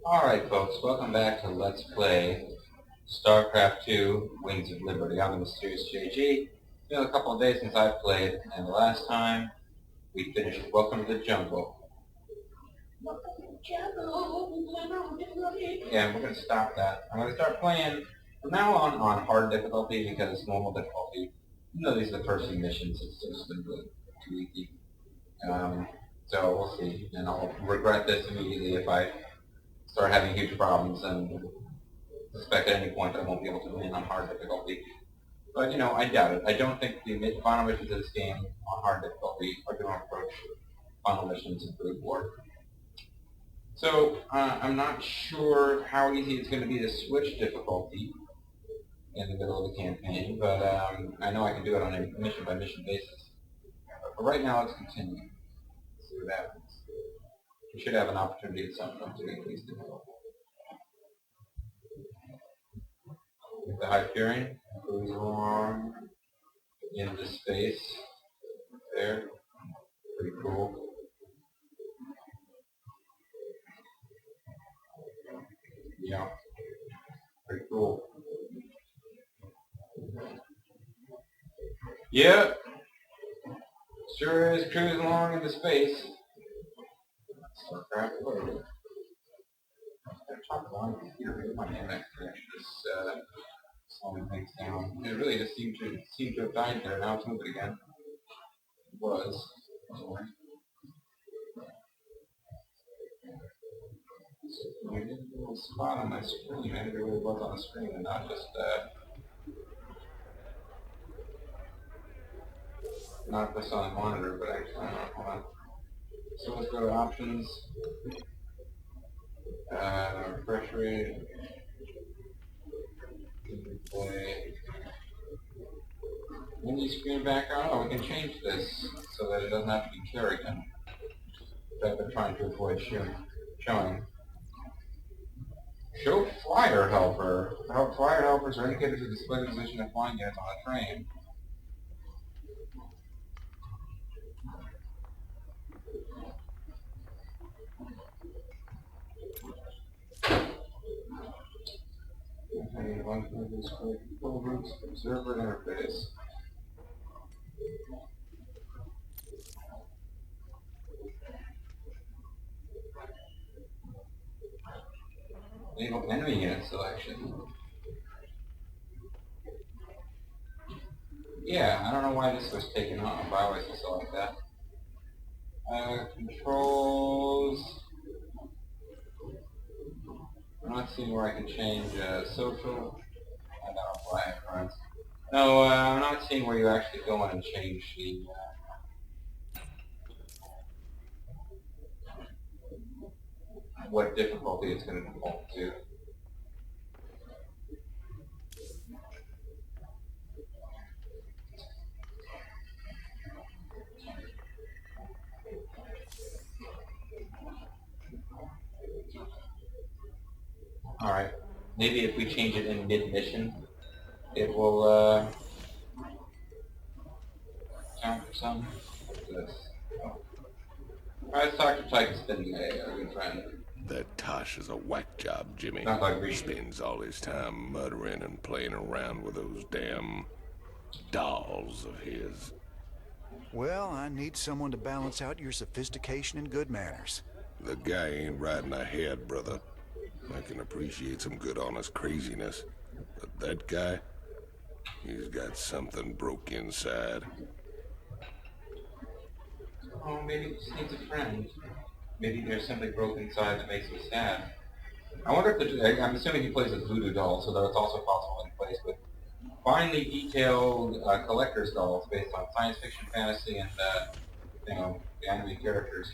Alright folks, welcome back to Let's Play Starcraft 2 Wings of Liberty. I'm the Mysterious JG. It's been a couple of days since I've played, and the last time we finished Welcome to the Jungle. Yeah, and we're going to stop that. I'm going to start playing from now on hard difficulty because normal difficulty, these are the first few missions, it's just been really too easy. So we'll see, and I'll regret this immediately if I start having huge problems and suspect at any point that I won't be able to win on hard difficulty. But, I doubt it. I don't think the final missions of this game on hard difficulty are going to approach final missions in Brood War. So, I'm not sure how easy it's going to be to switch difficulty in the middle of the campaign, but I know I can do it on a mission-by-mission basis. But for right now, let's continue. See what happens. We should have an opportunity at some point to increase difficulty. The Hyperion goes along into space there. Pretty cool. Yeah, pretty cool. Yep, sure is cruising along into space. Starcraft loaded. I'm talking along here. My MX actually just slowing things down. It really just seemed to have died there. Now it's moving again. It was. Anyway. So I did a little spot on my screen. I think it really was on the screen and not just on the monitor, but actually, I don't know, hold on. So let's go to options, refresh rate, play. Menu screen background. Oh, we can change this so that it doesn't have to be Kerrigan, which I've been trying to avoid showing. Show flyer helper. Flyer helpers are indicators of display the position of flying units on a train. Control groups, observer interface. Enable enemy unit selection. Yeah, I don't know why this was taken off. I always just select that. Controls. I'm not seeing where I can change social. I don't apply friends. No, I'm not seeing where you actually go in and change the what difficulty it's going to default to. Alright, maybe if we change it in mid-mission, it will count for some. What's this? Oh. Alright, let's talk to Tychus Spinday, our good friend. That Tosh is a whack job, Jimmy. Not like we spends all his time muttering and playing around with those damn dolls of his. Well, I need someone to balance out your sophistication and good manners. The guy ain't riding ahead, brother. I can appreciate some good honest craziness, but that guy, he's got something broke inside. Oh, maybe he just needs a friend. Maybe there's something broken inside that makes him sad. I wonder if I'm assuming he plays a voodoo doll, so that it's also possible he plays with finely detailed collector's dolls based on science fiction, fantasy, and the anime characters.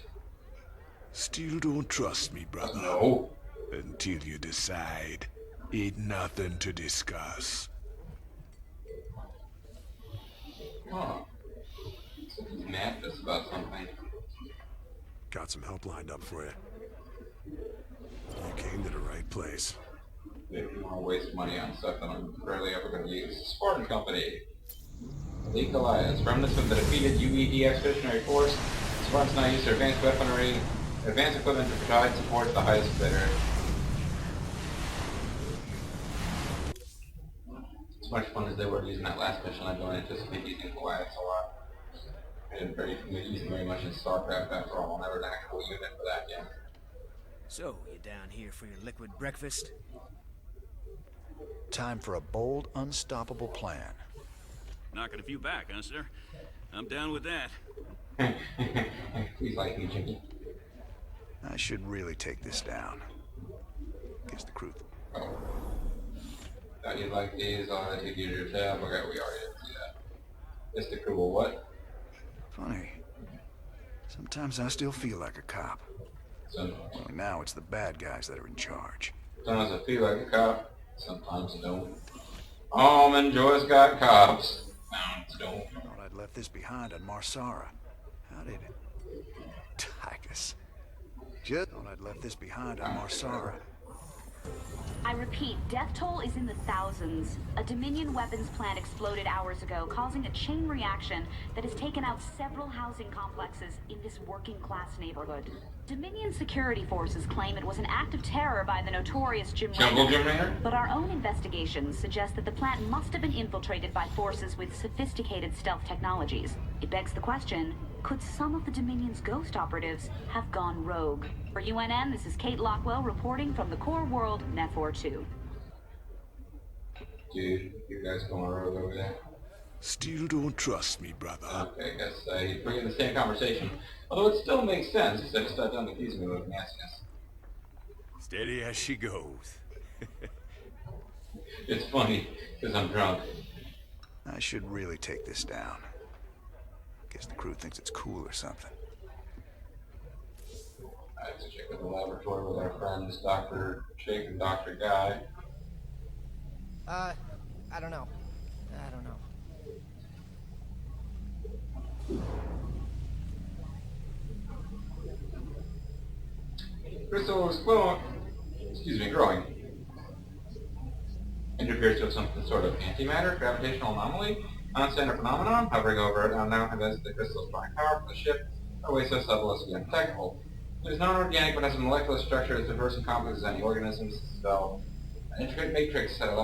Still don't trust me, brother. No. Until you decide. Ain't nothing to discuss. Huh. So he's mad at us about something. Got some help lined up for you. You came to the right place. Maybe you want to waste money on stuff that I'm rarely ever going to use. Spartan Company. Elite Alliance. Remnants from the defeated UED Expeditionary Force. Spartans now use their advanced weaponry, advanced equipment to provide support to the highest bidder. as much fun as they were using that last mission, I don't anticipate using Goliaths a lot. I didn't use them very much in Starcraft after all. Never an actual unit for that game. So, you down here for your liquid breakfast? Time for a bold, unstoppable plan. Knocking a few back, huh, sir? I'm down with that. Please like me, Jimmy. I should really take this down. Guess the crew... Oh. Thought you'd like these. I'll take you to your tab. Okay, we already didn't see that. Guess the crew will what? Funny. Sometimes I still feel like a cop. Sometimes Only now it's the bad guys that are in charge. I feel like a cop. Sometimes I don't. Almond Joy's got cops. Sometimes I don't. Thought I'd left this behind on Marsara. How did it? Tychus. Just thought I'd left this behind on Marsara. I repeat, death toll is in the thousands. A Dominion weapons plant exploded hours ago, causing a chain reaction that has taken out several housing complexes in this working-class neighborhood. Dominion security forces claim it was an act of terror by the notorious Jim Raynor, but our own investigations suggest that the plant must have been infiltrated by forces with sophisticated stealth technologies. It begs the question, could some of the Dominion's ghost operatives have gone rogue? For UNN, this is Kate Lockwell reporting from the core world, Nephor 2. Dude, you guys going rogue over there? Still don't trust me, brother. Okay, I guess you bring in the same conversation. Although it still makes sense, instead of start done accusing me of nastiness. Steady as she goes. It's funny, because I'm drunk. I should really take this down. Guess the crew thinks it's cool or something. I have to check in the laboratory with our friends, Dr. Jake and Dr. Guy. I don't know. Crystal is growing. It appears to have some sort of antimatter, gravitational anomaly, non-standard phenomenon, hovering over it, now convinced that the crystal's drawing power from the ship, a way so subtle as to be undetectable. It is non-organic but has a molecular structure as diverse and complex as any organisms, so an intricate matrix that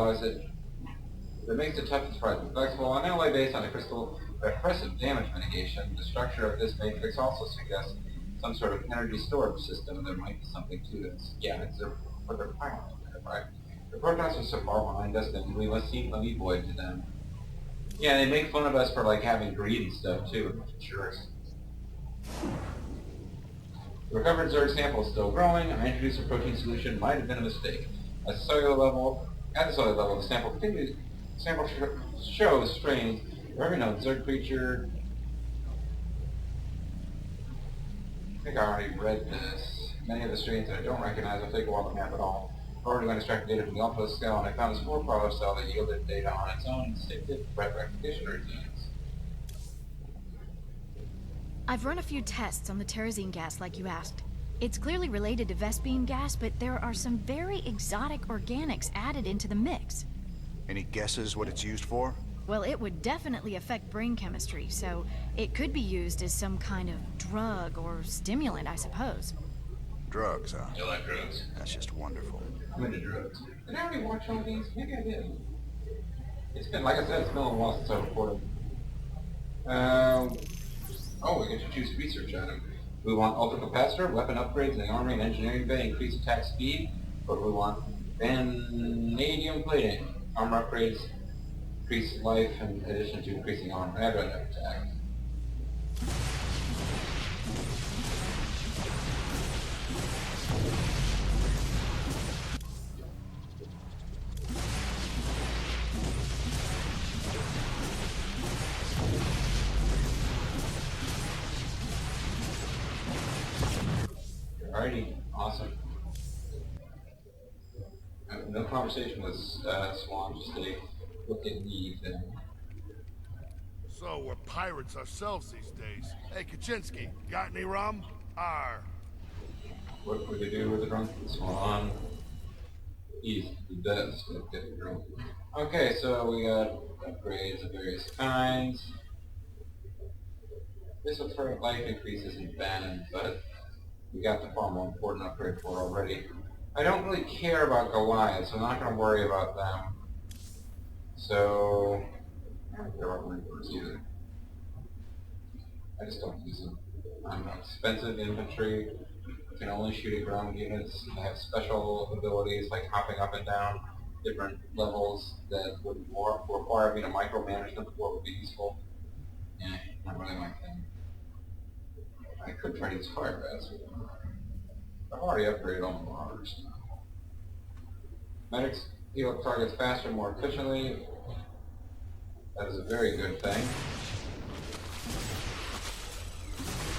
makes it tough and surprisingly flexible, and alloy based on the crystal impressive damage mitigation. The structure of this matrix also suggests some sort of energy storage system. There might be something to this. Yeah, it's what they're planning, right? The protons are so far behind us that we must seem void to them. Yeah, they make fun of us for like having greed and stuff too. Sure. The recovered Zerg sample is still growing. I introduced a protein solution might have been a mistake. At the cellular level, the sample shows strains for every known Zerg creature. I think I already read this. Many of the strains that I don't recognize will take a while to map at all. I've already been extracting data from the Alpha cell, and I found a spore parlor cell that yielded data on its own instinctive threat recognition routines. I've run a few tests on the terrazine gas like you asked. It's clearly related to Vespene gas, but there are some very exotic organics added into the mix. Any guesses what it's used for? Well, it would definitely affect brain chemistry, so it could be used as some kind of drug or stimulant, I suppose. Drugs, huh? You like drugs? That's just wonderful. I'm into drugs. Did I already watch all these? Maybe I did. It's been, like I said, it's been a while since I recorded. We get to choose research item. We want ultracapacitor, weapon upgrades in the armory and engineering bay, increase attack speed, or do we want vanadium plating, armor upgrades, increase life in addition to increasing armor. I'd rather have attack. Alrighty, awesome. No conversation with Swan, just a look at me thing. So we're pirates ourselves these days. Hey, Kaczynski, got any rum? Arr. What would they do with the drunk Swan? He's the best at getting drunk. Okay, so we got upgrades of various kinds. This will throw life increases in Bannon, but we got the far more important upgrade for already. I don't really care about Goliath, so I'm not going to worry about them. So, I don't care about reapers either. I just don't use them. I'm expensive infantry. Can only shoot at ground units. I have special abilities like hopping up and down different levels that would more require me to micromanage them before it would be useful. Yeah, not really my thing. I could try to use fire bats. I've already upgraded all my marauders. Medics heal up targets faster and more efficiently. That is a very good thing.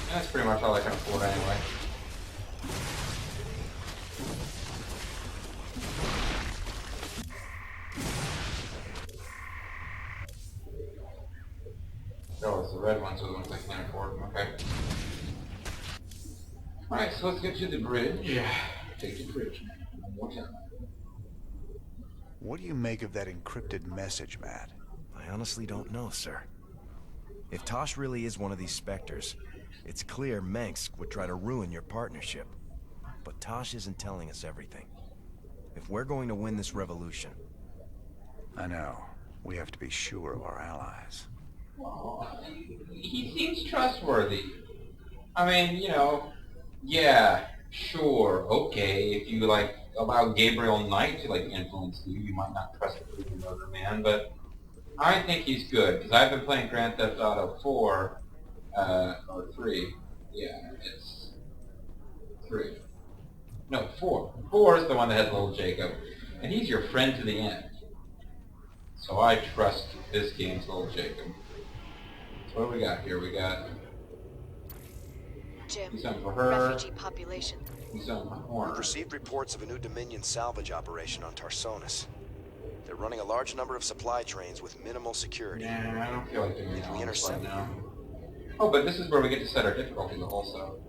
And that's pretty much all I can afford anyway. Oh, it's the red ones are the ones I can't afford. Okay. Alright, so let's get to the bridge. Take the bridge, man. One more time. What do you make of that encrypted message, Matt? I honestly don't know, sir. If Tosh really is one of these specters, it's clear Mengsk would try to ruin your partnership. But Tosh isn't telling us everything. If we're going to win this revolution... I know. We have to be sure of our allies. He seems trustworthy. I mean, you know, yeah, sure, okay, if you, like, allow Gabriel Knight to, like, influence you, you might not trust the murder man, but I think he's good, because I've been playing Grand Theft Auto 4, or 3, yeah, it's 3. No, 4. 4 is the one that has little Jacob, and he's your friend to the end. So I trust this game's little Jacob. So what do we got here? We got... Jim, something for her. refugee population. Something for Horner. We've received reports of a new Dominion salvage operation on Tarsonis. They're running a large number of supply trains with minimal security. Yeah, I don't feel like doing If we this right intercept now. Oh, but this is where we get to set our difficulties also.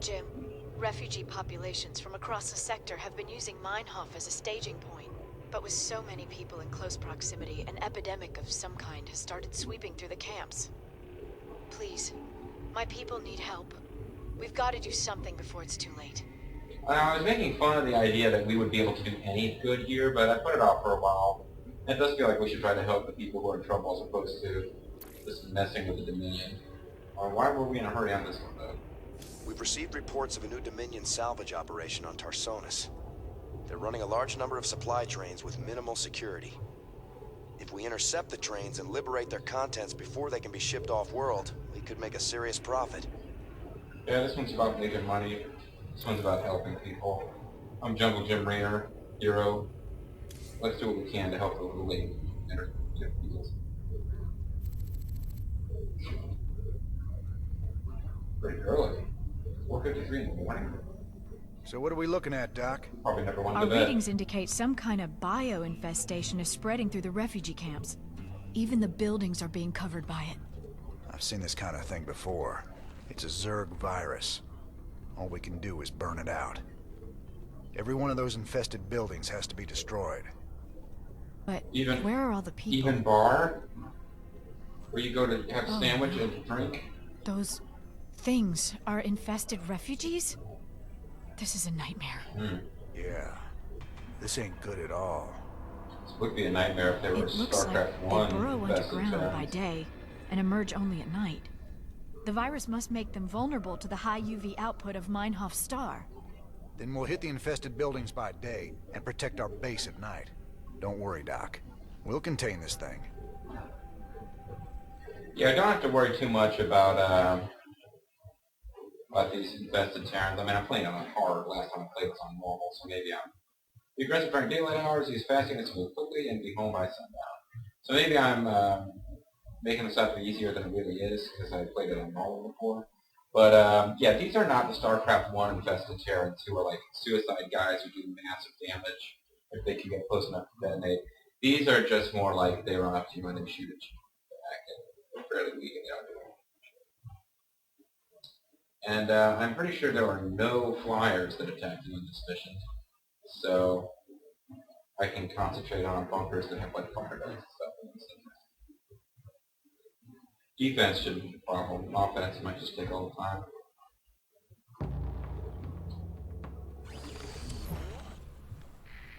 Jim, refugee populations from across the sector have been using Meinhof as a staging point. But with so many people in close proximity, an epidemic of some kind has started sweeping through the camps. Please, my people need help. We've got to do something before it's too late. I was making fun of the idea that we would be able to do any good here, but I put it off for a while. It does feel like we should try to help the people who are in trouble as opposed to just messing with the Dominion. Why were we in a hurry on this one, though? We've received reports of a new Dominion salvage operation on Tarsonis. They're running a large number of supply trains with minimal security. If we intercept the trains and liberate their contents before they can be shipped off-world, we could make a serious profit. Yeah, this one's about making money. This one's about helping people. I'm Jungle Jim Raynor, hero. Let's do what we can to help the little lady. Pretty early. 4:53 in the morning. So what are we looking at, Doc? Probably never went to Our bed. readings indicate some kind of bio-infestation is spreading through the refugee camps. Even the buildings are being covered by it. I've seen this kind of thing before. It's a Zerg virus. All we can do is burn it out. Every one of those infested buildings has to be destroyed. But where are all the people? Even bar? Where you go to have a sandwich and drink? Those things are infested refugees? This is a nightmare. Yeah. This ain't good at all. This would be a nightmare if they were It looks Starcraft like 1 they burrow infested underground by towns. day and emerge only at night. The virus must make them vulnerable to the high UV output of Meinhof's star. Then we'll hit the infested buildings by day and protect our base at night. Don't worry, Doc. We'll contain this thing. Yeah, I don't have to worry too much about these infested Terrans. I mean, I'm playing on hard. Last time I played was on normal, so maybe I'm... Be aggressive during daylight hours, use fast units to move quickly, and be home by sundown. So maybe I'm making this up easier than it really is, because I played it on normal before. But, yeah, these are not the StarCraft 1 infested Terrans who are, like, suicide guys who do massive damage if they can get close enough to detonate. These are just more like they run up to you and they shoot at you. They're fairly weak and they don't do anything. And I'm pretty sure there are no flyers that attack you in this mission. So I can concentrate on bunkers that have like fire guns and stuff. Defense shouldn't be a problem. Offense might just take all the time.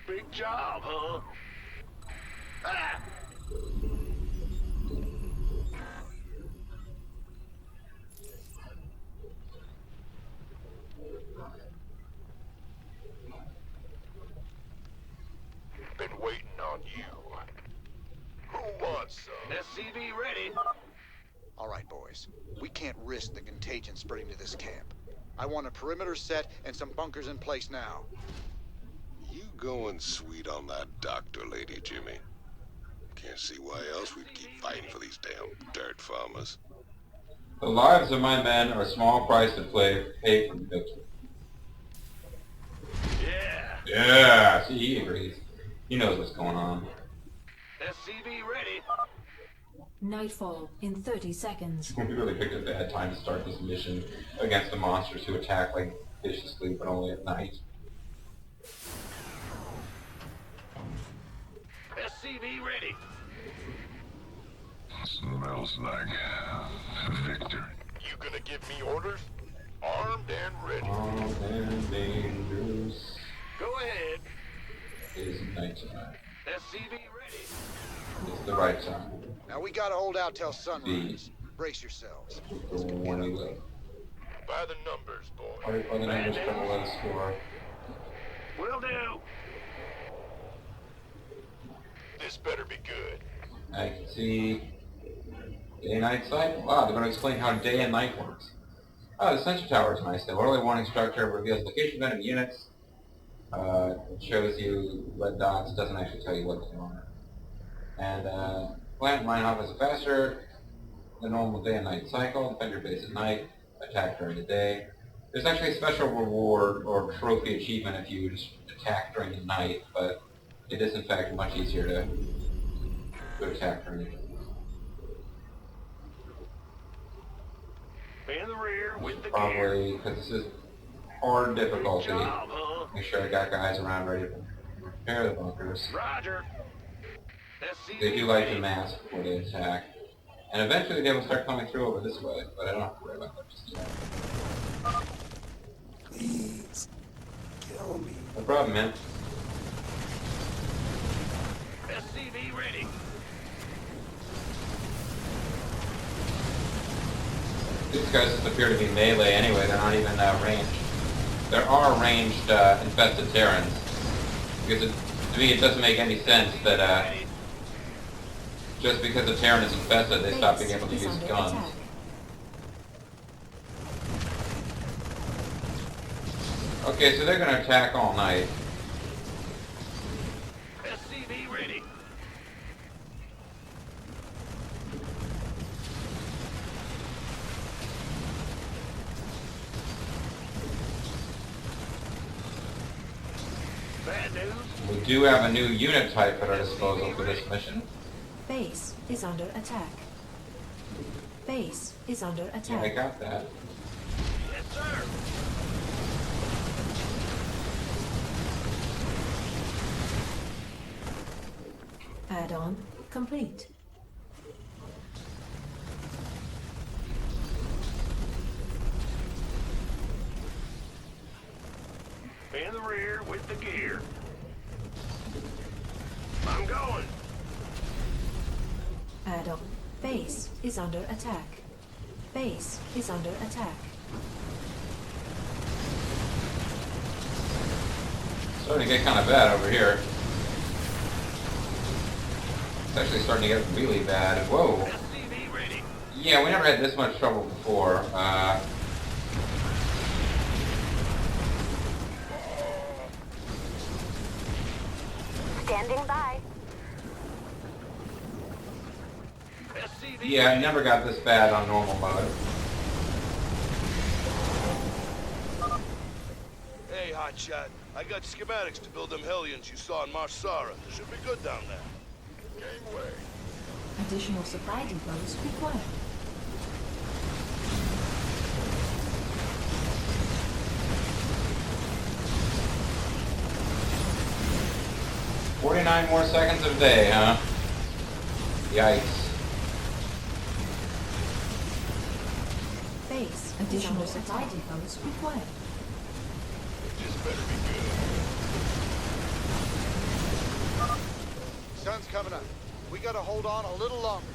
Big job, huh? Ah! Been waiting on you. Who wants some? SCV ready. All right, boys. We can't risk the contagion spreading to this camp. I want a perimeter set and some bunkers in place now. You going sweet on that doctor lady, Jimmy. Can't see why else we'd keep fighting for these damn dirt farmers. The lives of my men are a small price to pay for the victory. Yeah. Yeah, see, he agrees. He knows what's going on. SCV ready. Nightfall in 30 seconds. We really picked a bad time to start this mission against the monsters who attack like viciously, but only at night. SCV ready. Smells like Victor. You gonna give me orders? Armed and ready. Armed and dangerous. Go ahead. It is nighttime. SCV ready. It's the right time. Now we gotta hold out till sunrise. Brace yourselves. The warning light. By the numbers, boy. By the numbers, come let us score. Will do. This better be good. I can see day-night cycle. Wow, they're going to explain how day and night works. Oh, the sensor tower is nice. The early warning structure reveals location of enemy units. It shows you red dots. It doesn't actually tell you what they are. And plant mine off is faster than normal day and night cycle. Defend your base at night. Attack during the day. There's actually a special reward or trophy achievement if you just attack during the night, but it is in fact much easier to attack during the day. In the rear with the Probably because this is hard difficulty. job, huh? Make sure I got guys around ready to repair the bunkers. Roger. SCV They do like ready. to mask before they attack. And eventually they will start coming through over this way, but I don't have to worry about that just yet. Please, kill me. No problem, man. SCV ready. These guys just appear to be melee anyway, they're not even ranged. There are ranged infested Terrans. Because to me it doesn't make any sense that just because a Terran is infested they stop being able to use guns. Okay, so they're going to attack all night. SCV ready. Bad news. We do have a new unit type at our disposal for this mission. Base is under attack. Base is under Yeah, I attack. got that. Yes, sir. Add-on complete. In the rear with the gear. I'm going. Add-on. Base is under attack. Base is under attack. Starting to get kind of bad over here. It's actually starting to get really bad. Whoa. SCV ready. Yeah, we never had this much trouble before. Standing by. SCV Yeah, I ready. never got this bad on normal mode. Hey, hotshot. I got schematics to build them Hellions you saw in Marsara. They should be good down there. Gangway. Additional supply depots required. $49 more seconds of day, huh? Yikes. Base additional supply depots required. This better be good. gun's coming up. We gotta hold on a little longer.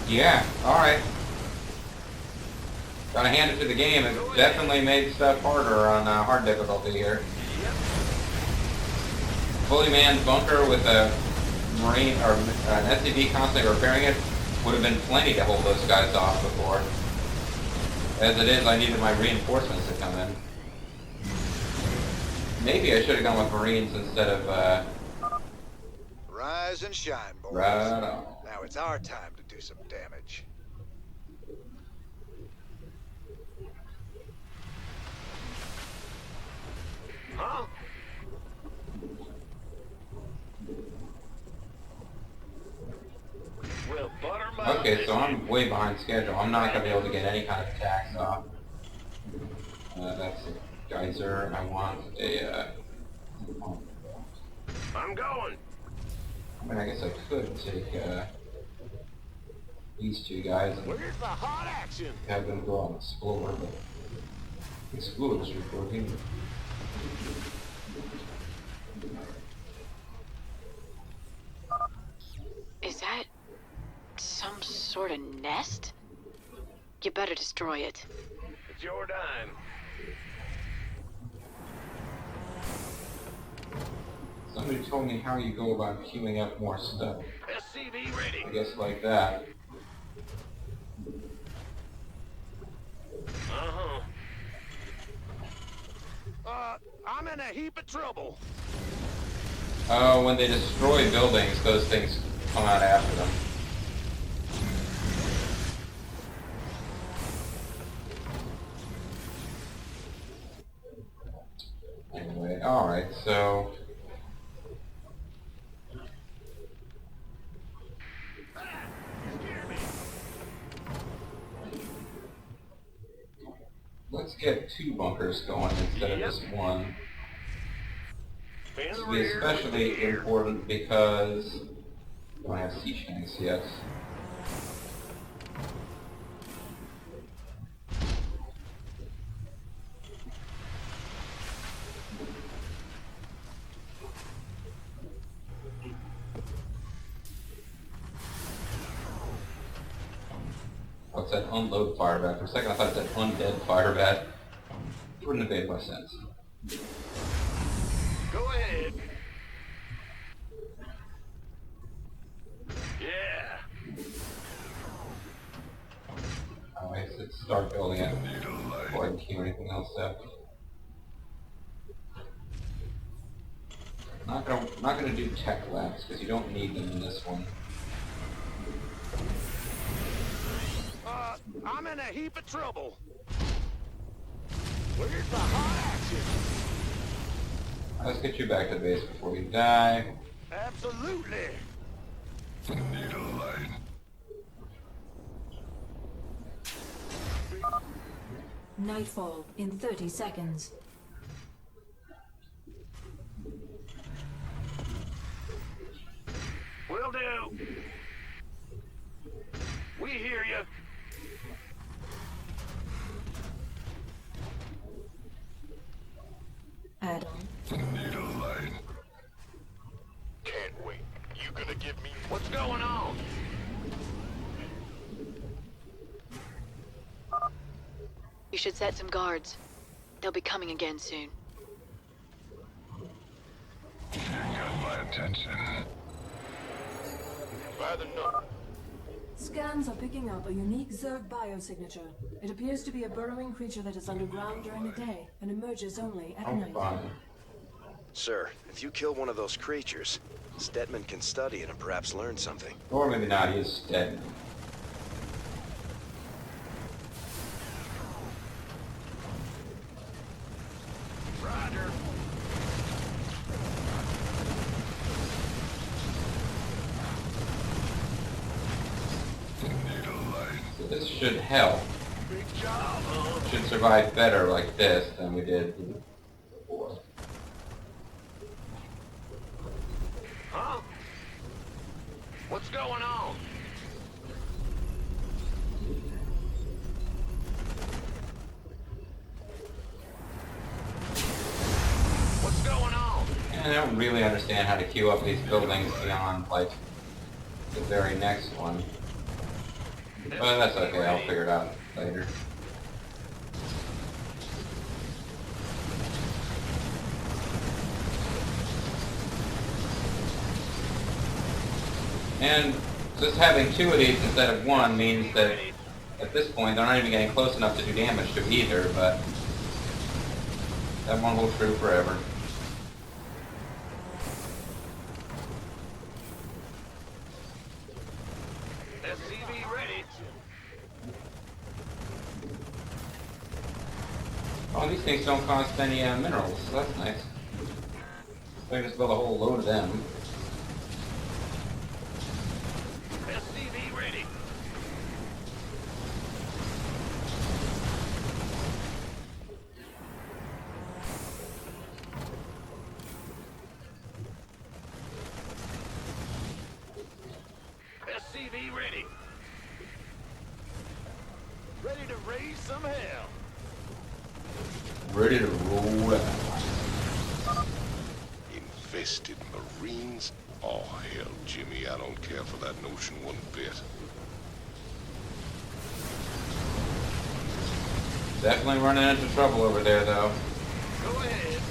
Yeah, alright. Gotta hand it to the game. It definitely made stuff harder on hard difficulty here. Fully manned bunker with a Marine or an SCV constantly repairing it would have been plenty to hold those guys off before. As it is, I needed my reinforcements to come in. Maybe I should have gone with Marines instead of, Rise and shine, boys. Right on. Now it's our time to do some damage. Huh? Well, butter my Okay, so I'm way behind schedule. I'm not going to be able to get any kind of attacks off. That's a geyser. I want a, I'm going. I mean, I guess I could take, these two guys and Where's the hot action? have them go out and explore, but explore is recording. Is that some sort of nest? You better destroy it. It's your dime. Somebody told me how you go about queuing up more stuff. SCV ready. I guess like that. Uh-huh. I'm in a heap of trouble. Oh, when they destroy buildings, those things come out after them. Anyway, alright, so... let's get 2 bunkers going instead of just one. This will be especially important because I don't have siege tanks yet. Oh, it said unload fire bat. For a second I thought it said undead fire bat. Wouldn't have made much sense. Go ahead. Yeah. Oh, I said start building it before I can queue anything else up. Not gonna do tech labs because you don't need them in this one. I'm in a heap of trouble. Where's the hot action? Let's get you back to base before you die. Absolutely. Need a light. Nightfall in 30 seconds. Will do. We hear you. Add-on. Need a light. Can't wait. You gonna give me... What's going on? You should set some guards. They'll be coming again soon. You got my attention. By the number. Scans are picking up a unique Zerg biosignature. It appears to be a burrowing creature that is underground during the day and emerges only at night. Sir, if you kill one of those creatures, Stedman can study it and perhaps learn something. Or maybe not, he's dead. Roger. So this should help. Big job, huh? Should survive better like this than we did before. Huh? What's going on? What's going on? And I don't really understand how to queue up these buildings beyond, like, the very next one. But that's okay, I'll figure it out later. And just having 2 of these instead of 1 means that at this point they're not even getting close enough to do damage to either, but that won't hold true forever. SCV ready. Oh, these things don't cost any minerals, so that's nice. So I can just build a whole load of them. SCV ready. SCV ready. Ready to raise some hell. Ready to roll out. Infested Marines? Oh, hell, Jimmy, I don't care for that notion one bit. Definitely running into trouble over there, though. Go ahead.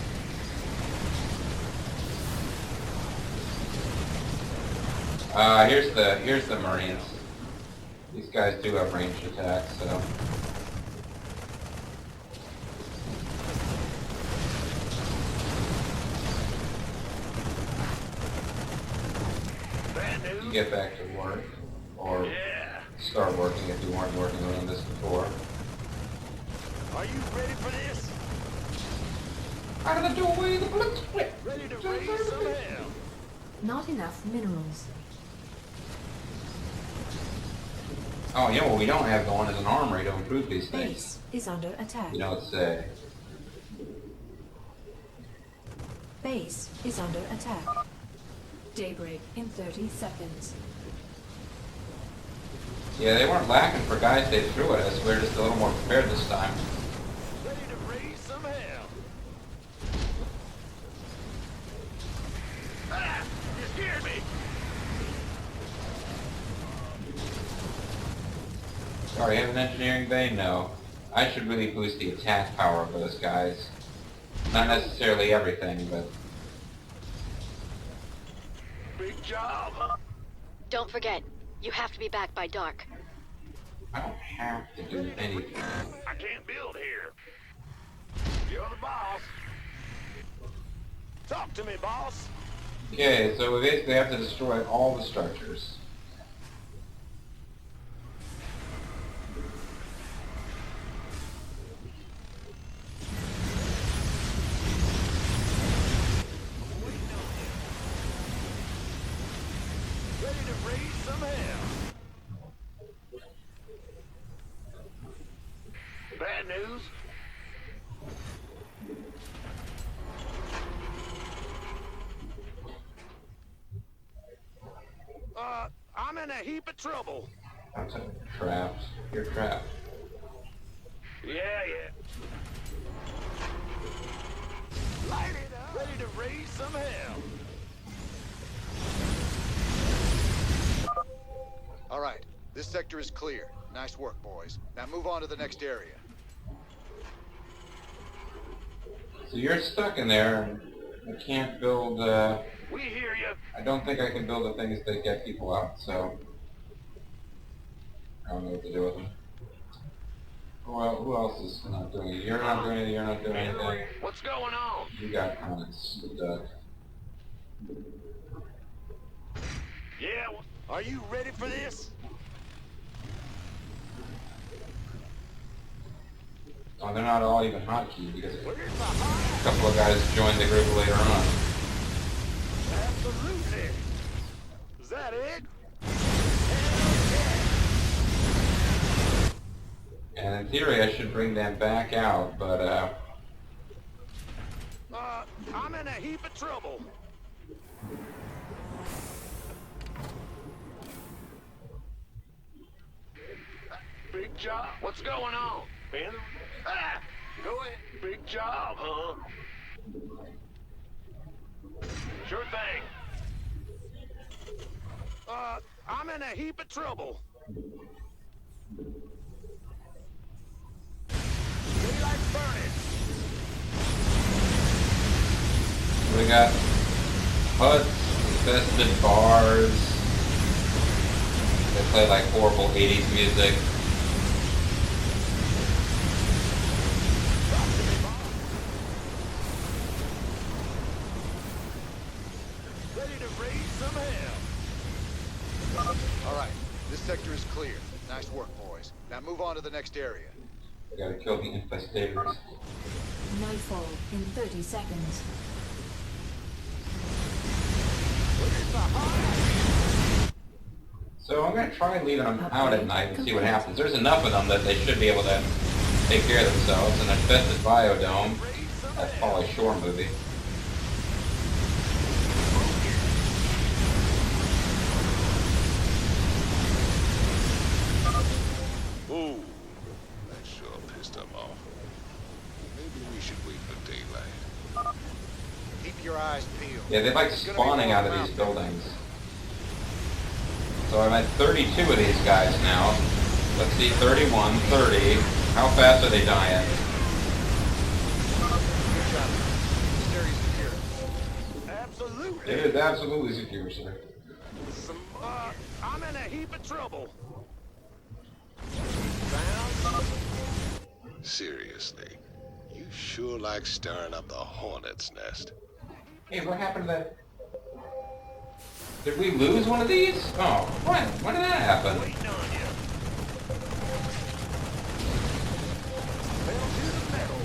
Here's the Marines. These guys do have ranged attacks, so. You can get back to work, or start working if you weren't working on this before. Are you ready for this? Out of the doorway, the blitz whip. Ready to raise some hell. Not enough minerals. Oh, yeah, what we don't have going is an armory to improve these things. Base is under attack. You know what to say. Base is under attack. Daybreak in 30 seconds. Yeah, they weren't lacking for guys they threw at us. We're just a little more prepared this time. Ready to raise some hell. Ah! You scared me. Sorry, have an engineering bay? No. I should really boost the attack power of those guys. Not necessarily everything, but... Big job. Don't forget, you have to be back by dark. I don't have to do anything. I can't build here. You're the boss. Talk to me, boss. Okay, so we basically have to destroy all the structures. Ready to raise some hell. Bad news. I'm in a heap of trouble. I'm trapped. You're trapped. Yeah. Light it up. Ready to raise some hell. All right, this sector is clear. Nice work, boys. Now move on to the next area. So you're stuck in there, and I can't build, We hear you. I don't think I can build the things that get people out, so... I don't know what to do with them. Well, who else is not doing it? You're not doing it, you're not doing anything. What's going on? You got comments, Doug. Yeah, are you ready for this? Oh, they're not all even hotkeyed because a couple of guys joined the group later on. Absolutely. Is that it? And in theory, I should bring them back out, but, I'm in a heap of trouble. Big job. What's going on? Ben? Go ahead. Big job, huh? Sure thing. I'm in a heap of trouble. Daylight burning. We got huts, infested bars. They play like horrible 80s music. Ready to raise some hell. Alright, this sector is clear. Nice work, boys. Now move on to the next area. We gotta kill the infestators. Nightfall in 30 seconds. So I'm gonna try leaving them out at night and see what happens. There's enough of them that they should be able to take care of themselves. An infested biodome. That's probably a Shore movie. Ooh, that sure pissed them off. Maybe we should wait for daylight. Keep your eyes peeled. Yeah, they like spawning out of these buildings. So I'm at 32 of these guys now. Let's see, 31, 30. How fast are they dying? Good job. This area's secure. Absolutely. It is absolutely secure, sir. I'm in a heap of trouble. Seriously, you sure like stirring up the hornet's nest. Hey, what happened to that? Did we lose one of these? Oh, when? When did that happen? Waiting on you. Pedal to the metal.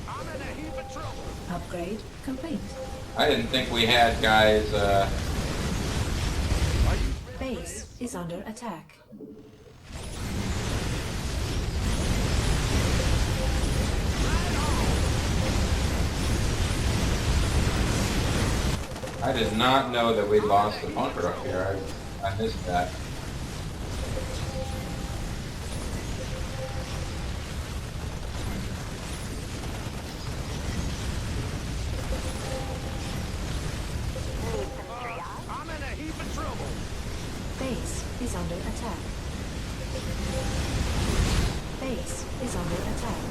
I'm in a heap of trouble. Upgrade complete. I didn't think we had guys, Base is under attack. I did not know that we lost the bunker up here. I missed that. I'm in a heap of trouble. Base is under attack. Base is under attack.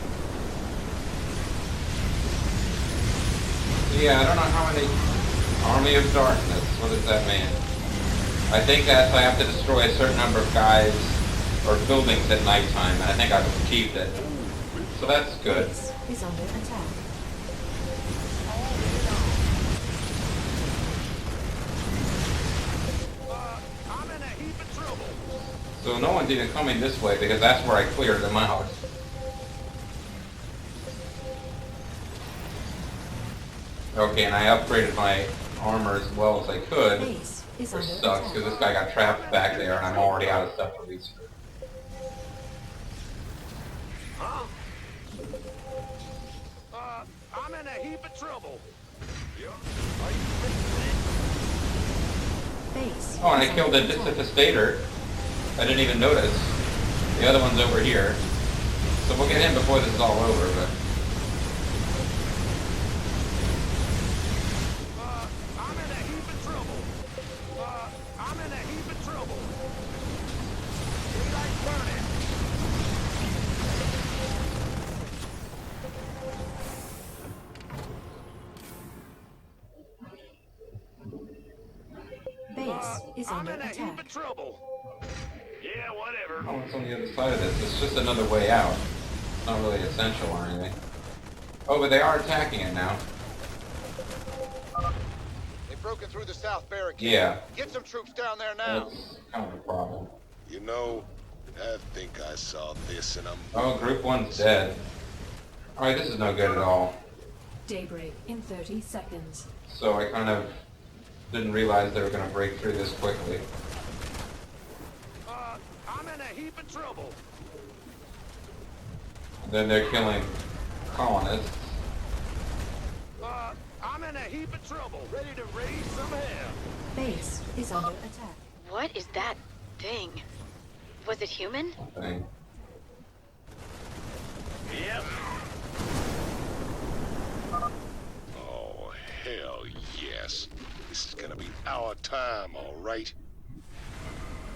Yeah, I don't know how many... Army of Darkness, what does that mean? I think that I have to destroy a certain number of guys or buildings at nighttime, and I think I've achieved it. So that's good. Base is under attack. I'm in a heap of trouble. So no one's even coming this way because that's where I cleared them out. Okay, and I upgraded my armor as well as I could, Base is which under sucks because this guy got trapped back there and I'm already out of stuff to research. I'm in a heap of trouble. Base. Oh, and I killed a infestator. I didn't even notice. The other one's over here. So we'll get him before this is all over, but... I'm in a heap of trouble. I'm in a heap of trouble. Daylight burning. Base is I'm under in a heap attack. of trouble. Yeah, whatever. Oh, it's on the other side of this. It's just another way out. It's not really essential or anything. Oh, but they are attacking it now. They've broken through the south barricade. Yeah. Get some troops down there now. That's kind of a problem. You know, I think I saw this in a... Oh, group one's dead. Alright, this is no good at all. Daybreak in 30 seconds. So I kind of didn't realize they were going to break through this quickly. I'm in a heap of trouble. Then they're killing colonists. I'm in a heap of trouble. Ready to raise some hell. Base is under attack. What is that thing? Was it human? Thing. Yep. our time, all right?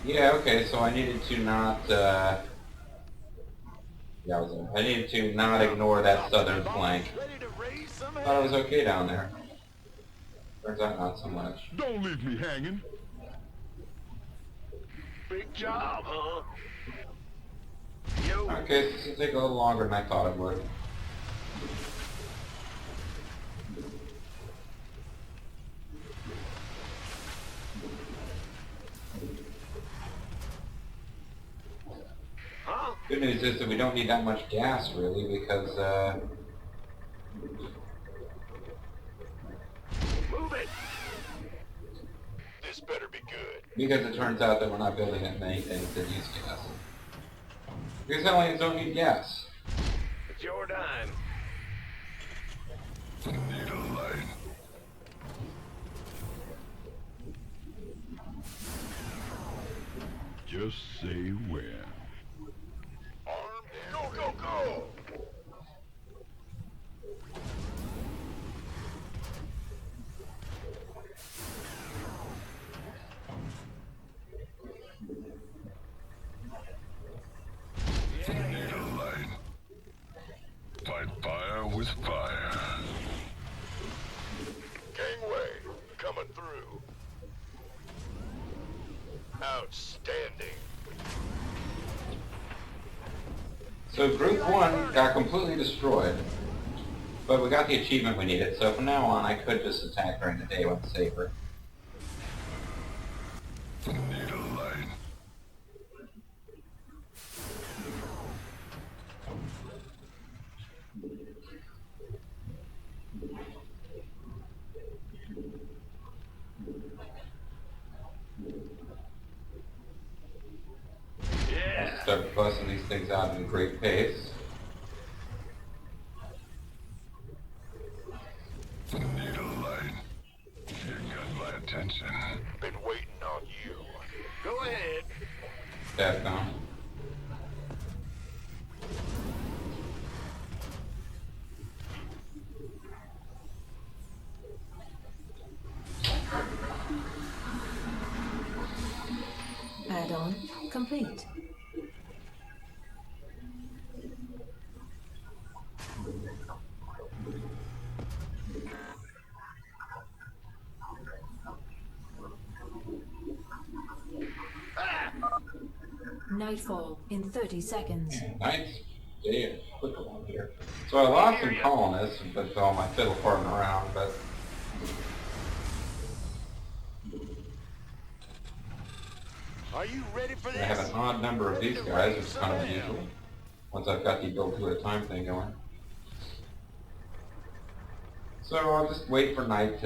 Yeah, okay, so I needed to not, I needed to not ignore that southern flank. Thought I was okay down there. Turns out not so much. Don't leave me hanging. Big job, huh? Yo. Okay, so this will take a little longer than I thought it would. Huh? Good news is that we don't need that much gas, really, because, Move it. This better be good. because it turns out that we're not building that many things that use gas. Because aliens don't need gas. It's your dime. Need a light. Just say when. Armed and go, go, go! Need a light. Fight fire with fire. Gangway, coming through. Outstanding. So Group 1 got completely destroyed, but we got the achievement we needed, so from now on I could just attack during the day when it's safer. Need a light. I'll start busting these things out at a great pace. Need a light. You got my attention. Been waiting on you. Go ahead. Step down. Add-on complete. Nightfall in 30 seconds. Nice. Yeah, quick one here. So I lost some colonists with all my fiddle farting around, but Are you ready for I this? have an odd number of these guys, which is kind of unusual. Once I've got the build to a time thing going. So I'll just wait for night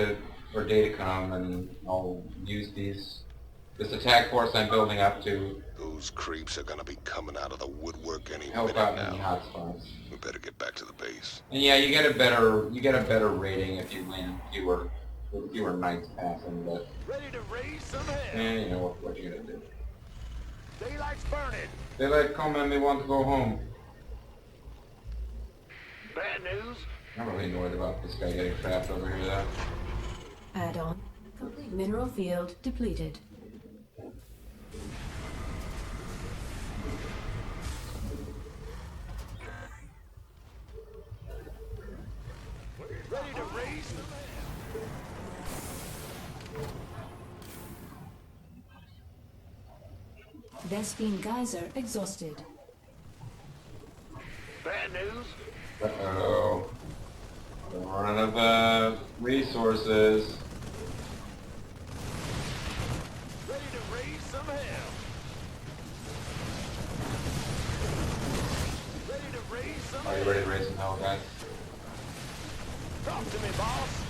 for day to come, and I'll use this attack force I'm building up to Those creeps are gonna be coming out of the woodwork any help minute out in the now. hotspots. We better get back to the base. And yeah, you get a better rating if you land fewer knights passing, but Ready to raise some hell. you know what you gonna do. Daylight's burning. Daylight come and they want to go home. Bad news. I'm really annoyed about this guy getting trapped over here though. Add-on complete. Mineral field depleted. Ready to raise some hell. Vespine geyser exhausted. Bad news. Uh-oh. I'm running out of resources. Ready to raise some hell. Ready to raise some Are you ready to raise some hell, guys? Talk to me, boss.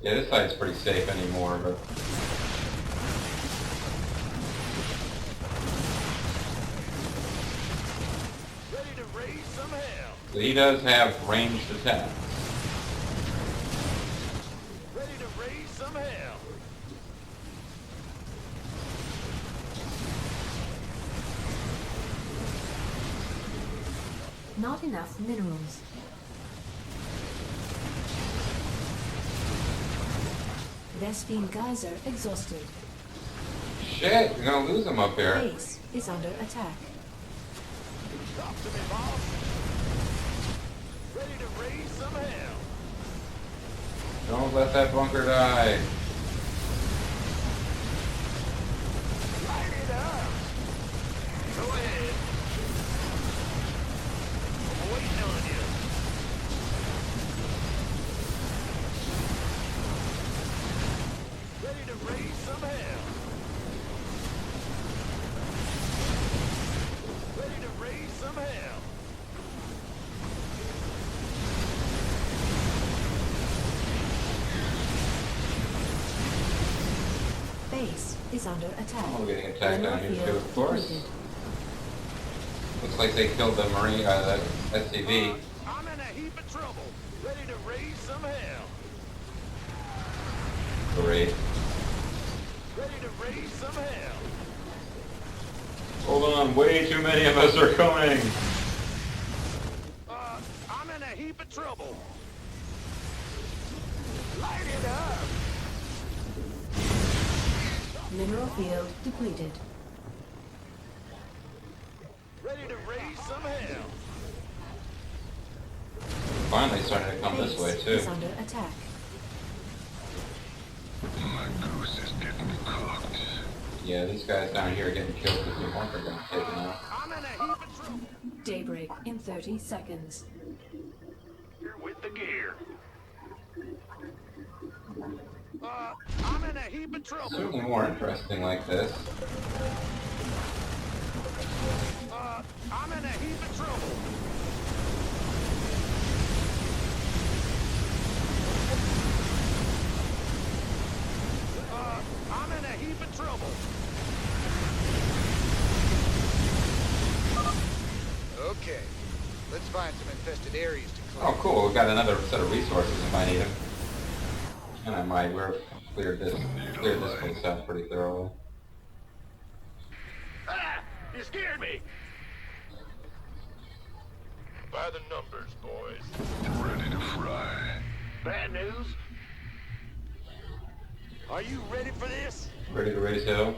Yeah, this side's pretty safe anymore, but Ready to raise some hell. so he does have ranged attacks. Ready to raise some hell. Not enough minerals. Vespine geyser exhausted. Shit, we're gonna lose them up here. Base is under attack. Talk to me, boss. Ready to raise some hell. Don't let that bunker die. Light it up. Go ahead. I'm waiting on you. Ready to raise some hell. Ready to raise some hell. Base is under attack. Oh, we're getting attacked down here too, of course. Depleted. Looks like they killed the Marine, the SCV. I'm in a heap of trouble. Ready to raise some hell. Great. Ready to raise some hell. Hold on, way too many of us are coming. I'm in a heap of trouble. Light it up. Mineral field depleted. Ready to raise some hell. Finally starting to come this way Base too. is under attack. My goose is getting cooked. Yeah, these guys down here are getting killed because the bunker got taken out. I'm in a heap of trouble. Daybreak in 30 seconds. You're with the gear. I'm in a heap of trouble. Something more interesting like this. I'm in a heap of trouble. I'm in a heap of trouble. Okay, let's find some infested areas to clear. Oh, cool. We've got another set of resources if I need them. And I might. We've cleared this place out pretty thoroughly. Ah! You scared me! By the numbers, boys. Ready to fry. Bad news? Are you ready for this? Ready to raise hell?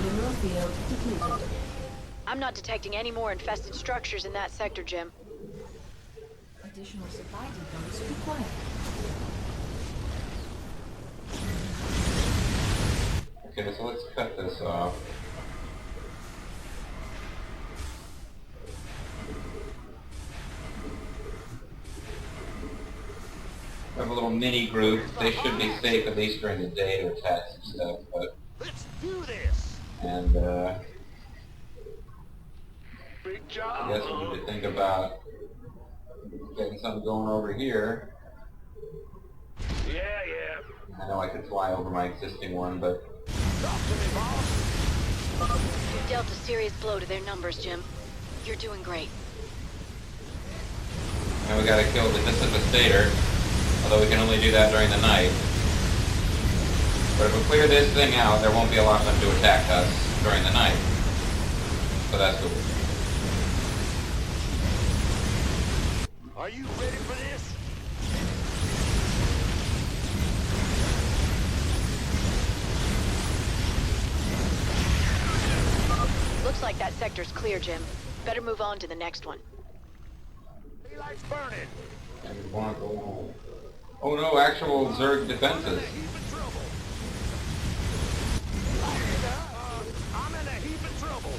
Mineral field depleted. I'm not detecting any more infested structures in that sector, Jim. Additional supply depots required. Okay, so let's cut this off. We have a little mini group. They should be safe at least during the day to attack some stuff, but... Let's do this! And, Big job. I guess we need to think about getting something going over here. Yeah, yeah. I know I could fly over my existing one, but... Talk to me, boss. You've dealt a serious blow to their numbers, Jim. You're doing great. And we gotta kill the Disinvestator, although we can only do that during the night. But if we clear this thing out, there won't be a lot of them to attack us during the night. So that's cool. Are you ready for this? Looks like that sector's clear, Jim. Better move on to the next one. Daylight's burning. And we want to go home. Oh no, actual Zerg defenses. I'm in a heap of trouble.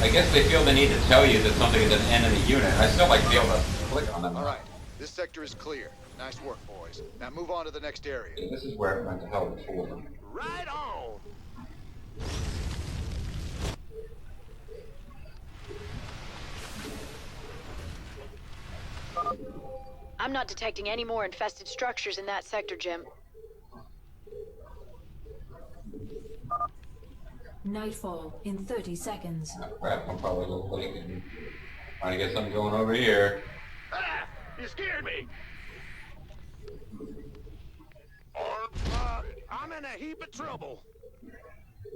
I guess they feel the need to tell you that something is an enemy unit. I still like to be able to click on them. All right, this sector is clear. Nice work, boys. Now move on to the next area. Yeah, this is where it went to hell before. Right on. I'm not detecting any more infested structures in that sector, Jim. Nightfall in 30 seconds. Oh, crap, I'm probably a little late and trying to get something going over here. Ah! You scared me! I'm in a heap of trouble.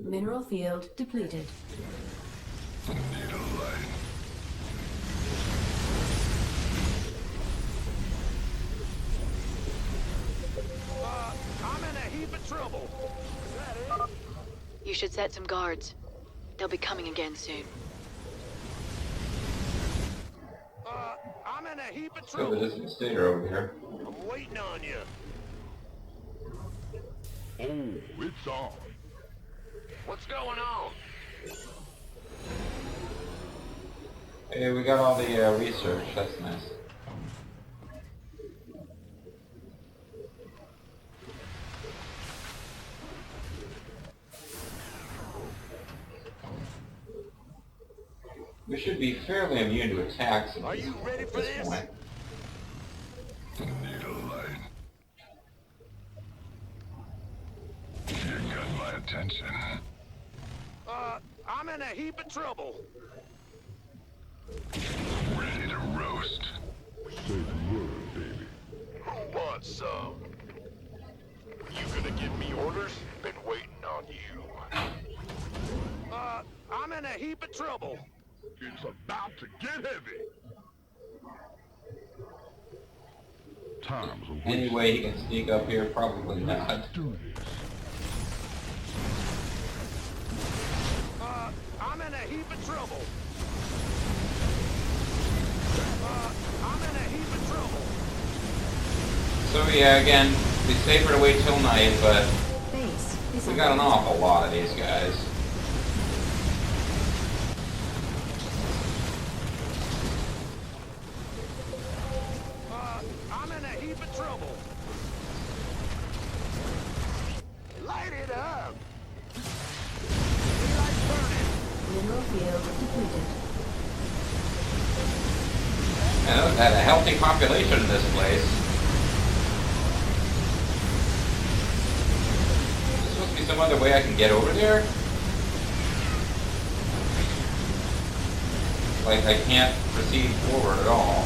Mineral field depleted. Need a light. I'm in a heap of trouble. Is that it? You should set some guards. They'll be coming again soon. I'm in a heap of So trouble. there's a stater over here. I'm waiting on you. Oh, it's on. What's going on? Hey, we got all the research. That's nice. We should be fairly immune to attacks. Are you ready for this? Point. Need a light. You got my attention. I'm in a heap of trouble. Ready to roast. Say the word, baby. Who wants some? You gonna give me orders? Been waiting on you. I'm in a heap of trouble. It's about to get heavy. Time's a Any way he can sneak up here? Probably not. Let's do this. I'm in a heap of trouble. I'm in a heap of trouble. So yeah, again, it'd be safer to wait till night, but we got an awful lot of these guys. I'm in a heap of trouble. Light it up. Daylight burning. Mineral field depleted. And look, had a healthy population in this place. There's supposed to be some other way I can get over there? Like, I can't proceed forward at all.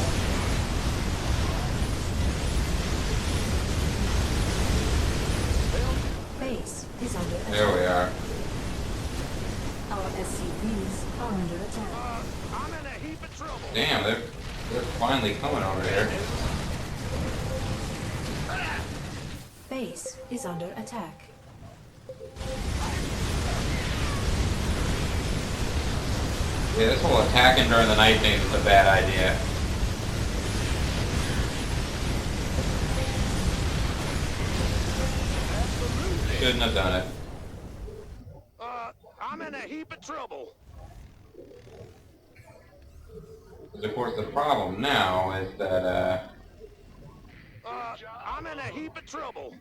Base is under attack. There we are. Our SCVs are under attack. I'm in a heap of trouble. Damn, they're finally coming over here. Base is under attack. Yeah, this whole attacking during the night thing is a bad idea. Shouldn't have done it. I'm in a heap of trouble. Because of course the problem now is that, I'm in a heap of trouble.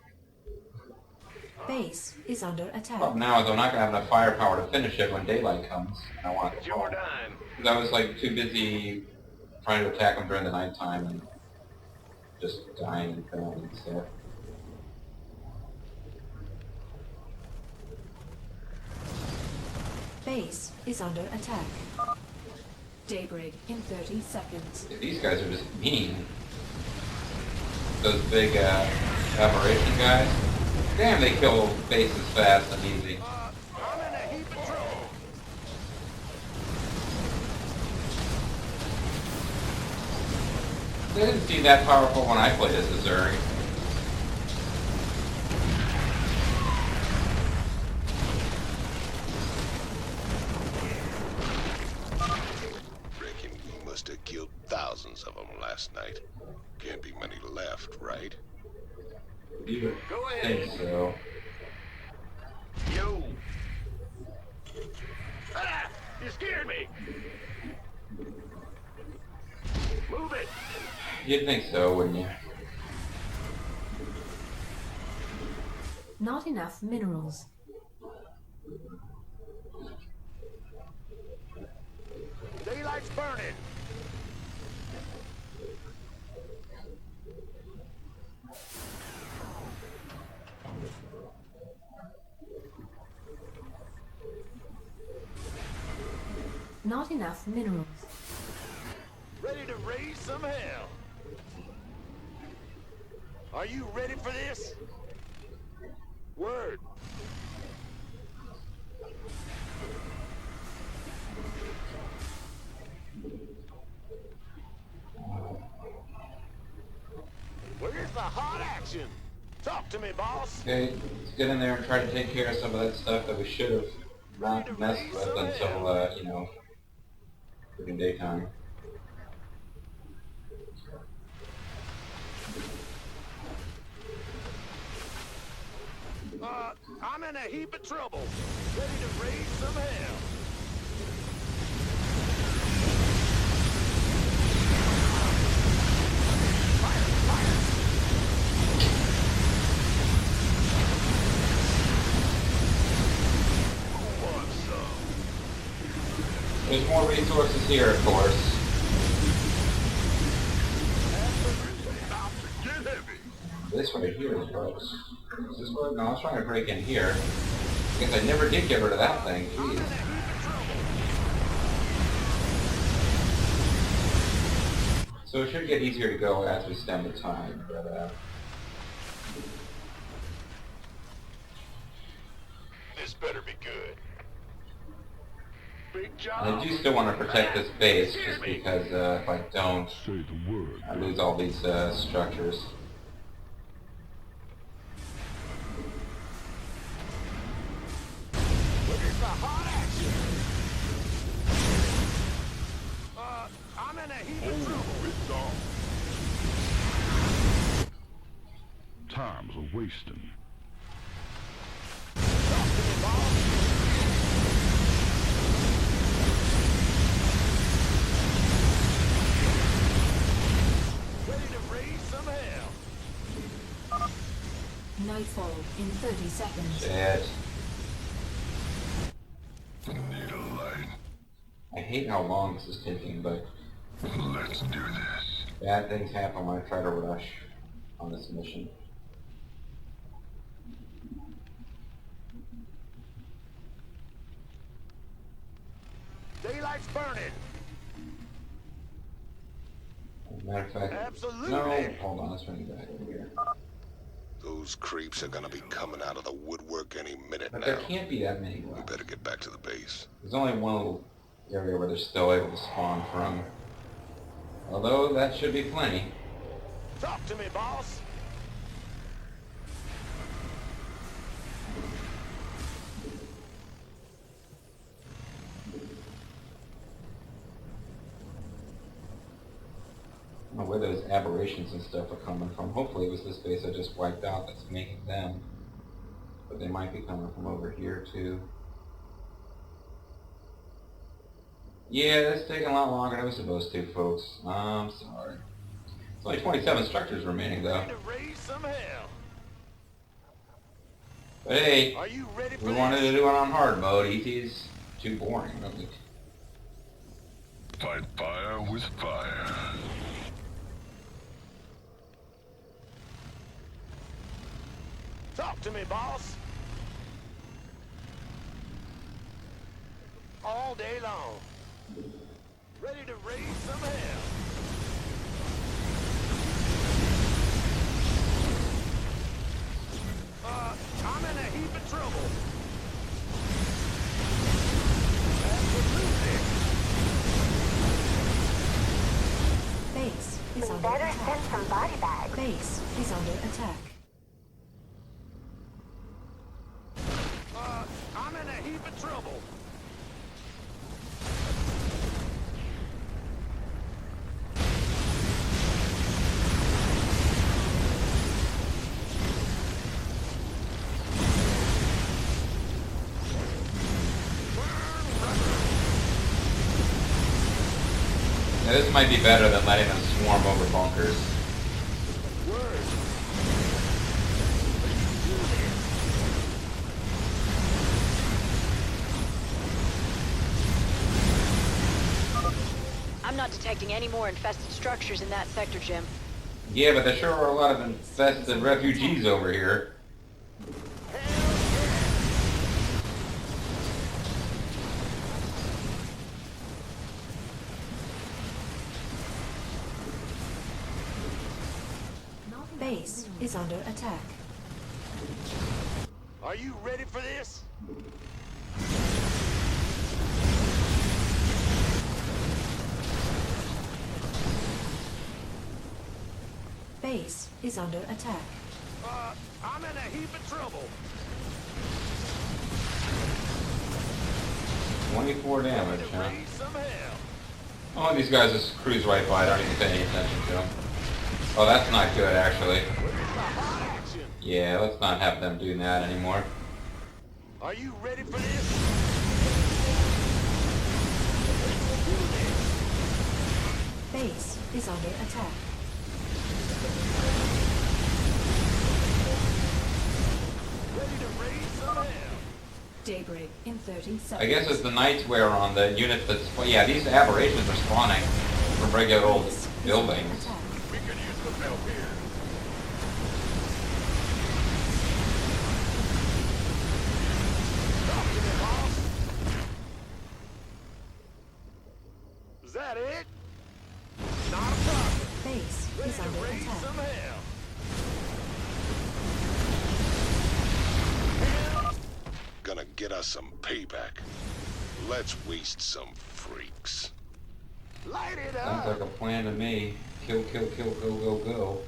Base is under attack. problem now is I'm not going to have enough firepower to finish it when daylight comes. And I want it to fall. Because I was like too busy trying to attack them during the nighttime and just dying and killing and stuff. Base is under attack. Daybreak in 30 seconds. These guys are just mean. Those big operation guys. Damn, they kill bases fast and easy. I'm in a heap of trouble. They didn't seem that powerful when I played as a Zerg. Reckon we must have killed thousands of them last night. Can't be many left, right? You Go would ahead. think so. Yo. Ah! You scared me. Move it. You'd think so, wouldn't you? Not enough minerals. Daylight's burning. enough minerals. Ready to raise some hell. Are you ready for this? Word. Where's the hot action? Talk to me, boss. Okay, let's get in there and try to take care of some of that stuff that we should have not messed with until, you know, freaking daytime. I'm in a heap of trouble. Ready to raise some hell. There's more resources here, of course. This right here is gross. Is this what? No, I was trying to break in here. I guess I never did get rid of that thing. Jeez. So it should get easier to go as we spend the time, but This better be good. Big job. I do still want to protect this base, just because if I don't, I lose all these structures. Where's the hot action? I'm in a heap of trouble. Time's a wasting. Talk to me, boss. Ready to raise some hell. Nightfall in 30 seconds. Shit. Need a light. I hate how long this is taking, but Let's do this. bad things happen when I try to rush on this mission. Daylight's burning. Matter of fact, Absolutely. no, hold on, let's bring it back over here. Those creeps are gonna be coming out of the woodwork any minute But now. there can't be that many We left. better get back to the base. There's only one little area where they're still able to spawn from. Although, that should be plenty. Talk to me, boss. I don't know where those aberrations and stuff are coming from. Hopefully it was this base I just wiped out that's making them. But they might be coming from over here too. Yeah, that's taking a lot longer than it was supposed to, folks. I'm sorry. It's only 27 structures remaining though. Ready to raise some hell. But hey, Are you ready for we this? wanted to do it on hard mode. ET's too boring, really. Fight fire with fire. Talk to me, boss. All day long. Ready to raise some hell. I'm in a heap of trouble. Absolutely. Base is under attack. Send some body bags. Base is under attack. I'm in a heap of trouble. Now, this might be better than letting them swarm over bunkers. I'm not detecting any more infested structures in that sector, Jim. Yeah, but there sure are a lot of infested refugees over here. Base is under attack. Are you ready for this? Base is under attack. I'm in a heap of trouble. 24 damage, huh? Raise some hell. Oh, these guys just cruise right by. I don't even pay any attention to them. Oh, that's not good, actually. Yeah, let's not have them doing that anymore. Are you ready for this? Base is under attack. Ready to raise some hell. Daybreak in 30 seconds. I guess as the nights wear on, the unit that's... Well, yeah, these aberrations are spawning from regular old buildings. We could use some help here. Talk to me, boss. Is that it? Not a problem. Base Ready is to under raise attack. some hell. Gonna get us some payback. Let's waste some freaks. Light it Sounds up. like a plan to me. Kill, kill, kill, go, go, go.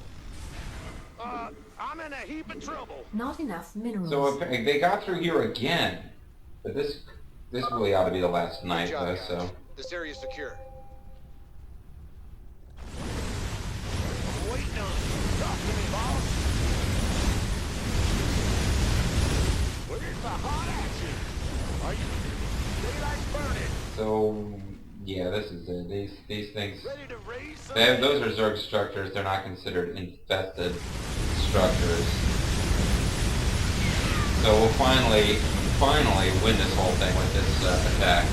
I'm in a heap of trouble. Not enough minerals. So they got through here again. But this really ought to be the last night, Good job, though, guys. so... This area's secure. Waiting on you. Talk to me, boss. Where's the hot action? Are you... Daylight's burning. So, yeah, this is it. These things... Ready to raise some Those are Zerg structures. They're not considered infested structures. So we'll finally win this whole thing with this attack.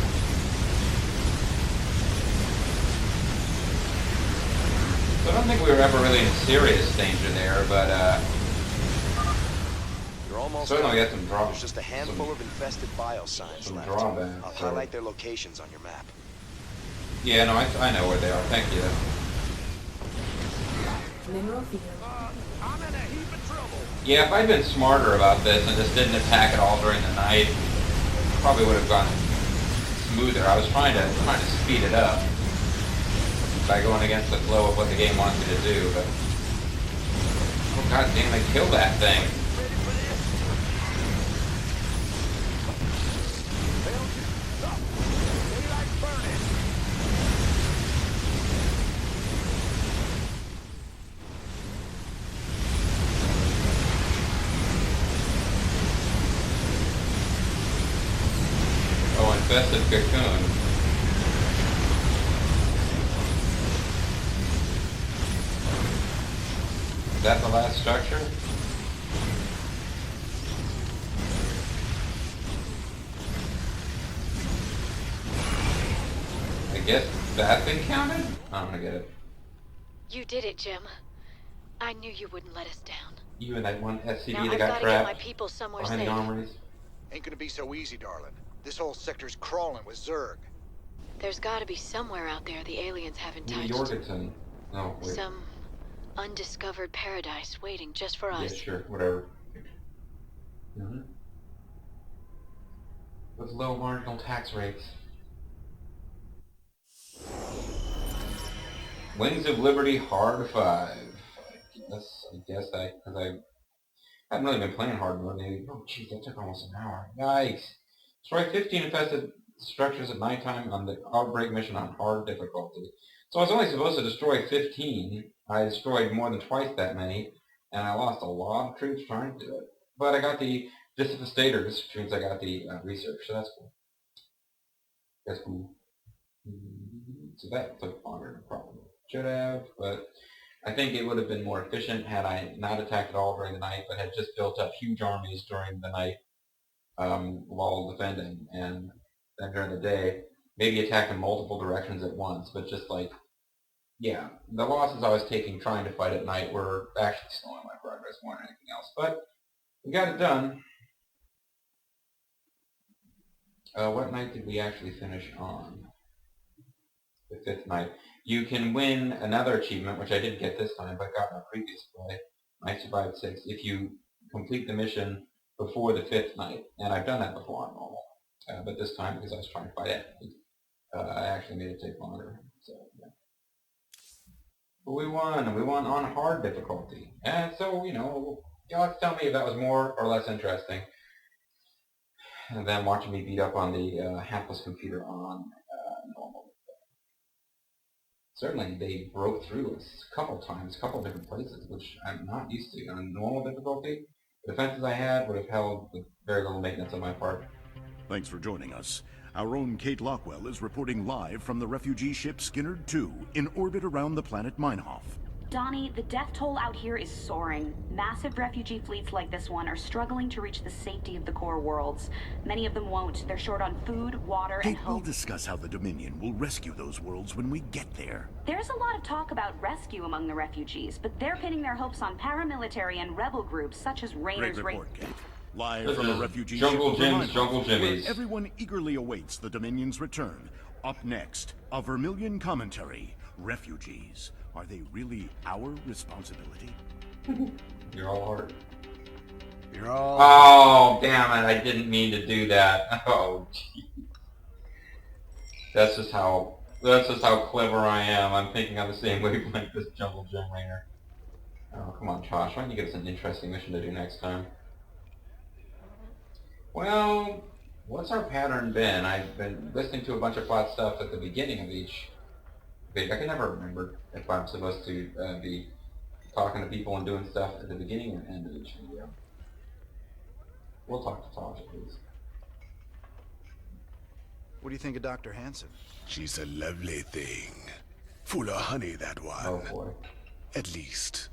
So I don't think we were ever really in serious danger there, but You're almost certainly done. got some drawbacks. There's just a handful of infested biosigns some left. drawbacks, I'll so- highlight their locations on your map. Yeah, no, I know where they are. Thank you. Mineral field. I'm in a heap of trouble. Yeah, if I'd been smarter about this and just didn't attack it all during the night, probably would have gone smoother. I was trying to speed it up by going against the flow of what the game wants me to do, but oh god damn, they killed that thing. Ready for this? Belgian, stop. Daylight's burning. Oh, infested cocoon. Is that the last structure? I guess that thing counted? I'm gonna get it. You did it, Jim. I knew you wouldn't let us down. You and that one SCV Now that I've got got to get my trapped people somewhere behind the safe. armories. Ain't gonna be so easy, darling. This whole sector's crawling with Zerg. There's got to be somewhere out there the aliens haven't New touched. Yorkerton. No, wait. Some undiscovered paradise waiting just for Yeah, us. sure, whatever. With low marginal tax rates. Wings of Liberty Hard 5. I guess because I haven't really been playing hard mode. Maybe. Oh, jeez, that took almost an hour. Yikes. Destroy 15 infested structures at nighttime on the Outbreak mission on hard difficulty. So I was only supposed to destroy 15. I destroyed more than twice that many, and I lost a lot of troops trying to do it. But I got the Dissivators, which means I got the research, so that's cool. That's cool. So that took longer than probably should have, but I think it would have been more efficient had I not attacked at all during the night, but had just built up huge armies during the night while defending, and then during the day, maybe attack in multiple directions at once, but just like, yeah, the losses I was taking trying to fight at night were actually slowing my progress more than anything else, but we got it done. What night did we actually finish on? The 5th night. You can win another achievement, which I did get this time, but got in a previous play. I survived 6 if you complete the mission before the 5th night. And I've done that before on normal. But this time, because I was trying to fight it, I actually made it take longer. So, yeah. But we won, and we won on hard difficulty. And so, y'all tell me if that was more or less interesting than watching me beat up on the hapless computer on normal. Certainly, they broke through us a couple times, a couple different places, which I'm not used to. On normal difficulty, the defenses I had would have held with very little maintenance on my part. Thanks for joining us. Our own Kate Lockwell is reporting live from the refugee ship Skinnerd 2 in orbit around the planet Meinhof. Donnie, the death toll out here is soaring. Massive refugee fleets like this one are struggling to reach the safety of the core worlds. Many of them won't. They're short on food, water, and Kate, hope. we'll discuss how the Dominion will rescue those worlds when we get there. There's a lot of talk about rescue among the refugees, but they're pinning their hopes on paramilitary and rebel groups such as Rainer's... Great report, Kate. Live This from is a refugee Jungle ship Jim's Jungle where Jimmies. everyone eagerly awaits the Dominion's return. Up next, a Vermilion commentary. Refugees. Are they really our responsibility? You're all hard. You're all... Oh, damn it. I didn't mean to do that. Oh, gee. That's just how clever I am. I'm thinking on the same wavelength as Jungle Jim Rainer. Oh, come on, Josh. Why don't you give us an interesting mission to do next time? Well, what's our pattern been? I've been listening to a bunch of plot stuff at the beginning of each video. I can never remember if I'm supposed to be talking to people and doing stuff at the beginning or end of each video. We'll talk to Tasha, please. What do you think of Dr. Hansen? She's a lovely thing. Full of honey, that one. Oh, boy. At least,